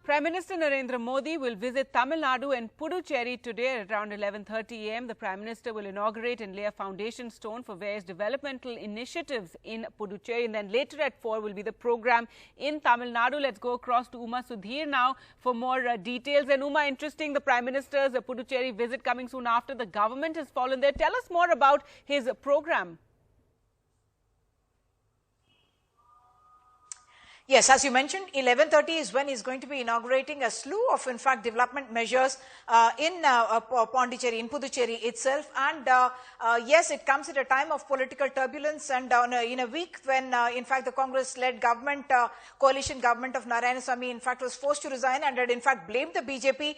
Prime Minister Narendra Modi will visit Tamil Nadu and Puducherry today at around 11:30 a.m. The Prime Minister will inaugurate and lay a foundation stone for various developmental initiatives in Puducherry, and then later at 4 will be the program in Tamil Nadu. Let's go across to Uma Sudhir now for more details. And Uma, interesting, the Prime Minister's Puducherry visit coming soon after the government has fallen there. Tell us more about his program. Yes, as you mentioned, 11:30 is when he's going to be inaugurating a slew of, in fact, development measures in Pondicherry, in Puducherry itself. And yes, it comes at a time of political turbulence and in a week when, in fact, the Congress-led government, coalition government of Narayanaswamy, in fact, was forced to resign and had, in fact, blamed the BJP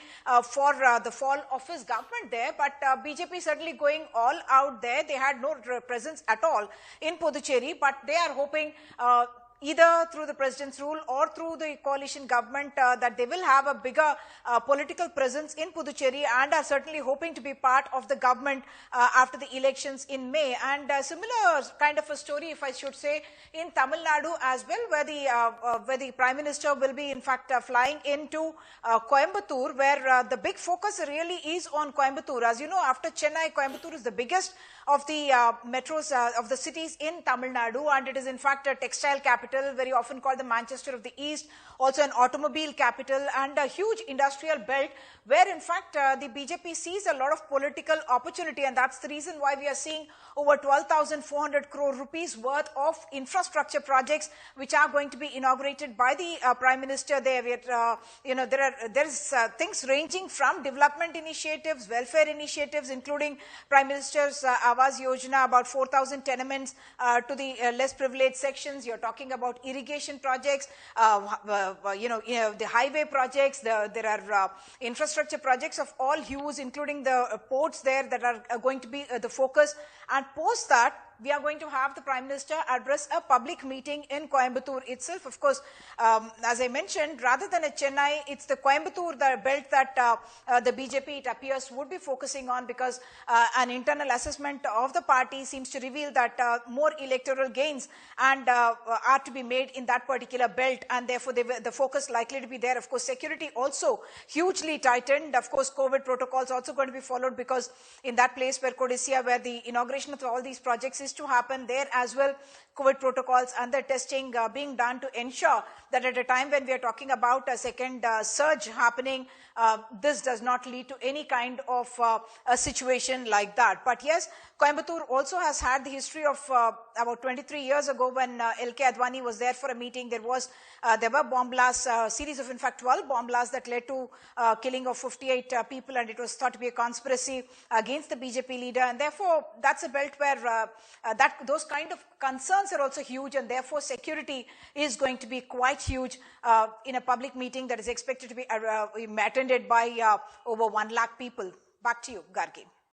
for the fall of his government there. But BJP certainly going all out there. They had no presence at all in Puducherry, but they are hoping either through the president's rule or through the coalition government that they will have a bigger political presence in Puducherry and are certainly hoping to be part of the government after the elections in May. And a similar kind of a story, if I should say, in Tamil Nadu as well, where the Prime Minister will be, in fact, flying into Coimbatore, where the big focus really is on Coimbatore. As you know, after Chennai, Coimbatore is the biggest of the metros, of the cities in Tamil Nadu, and it is, in fact, a textile capital, very often called the Manchester of the East, also an automobile capital and a huge industrial belt where, in fact, the BJP sees a lot of political opportunity, and that's the reason why we are seeing over 12,400 crore rupees worth of infrastructure projects which are going to be inaugurated by the Prime Minister there. There's things ranging from development initiatives, welfare initiatives, including Prime Minister's Awas Yojana, about 4,000 tenements to the less privileged sections. You're talking about irrigation projects, the highway projects. There are infrastructure projects of all hues, including the ports there that are going to be the focus. And post that, we are going to have the Prime Minister address a public meeting in Coimbatore itself. Of course, as I mentioned, rather than a Chennai, it's the Coimbatore, the belt that the BJP, it appears, would be focusing on, because an internal assessment of the party seems to reveal that more electoral gains and are to be made in that particular belt, and therefore the focus likely to be there. Of course, security also hugely tightened. Of course, COVID protocols also going to be followed, because in that place where Codicea, where the inauguration of all these projects is to happen, there as well COVID protocols and the testing being done to ensure that at a time when we are talking about a second surge happening, this does not lead to any kind of a situation like that. But yes, Coimbatore also has had the history of about 23 years ago when L.K. Advani was there for a meeting. There were bomb blasts, series of, in fact, 12 bomb blasts that led to killing of 58 people, and it was thought to be a conspiracy against the BJP leader. And therefore, that's a belt where those kind of concerns are also huge, and therefore security is going to be quite huge in a public meeting that is expected to be attended by over 1 lakh people. Back to you, Gargi.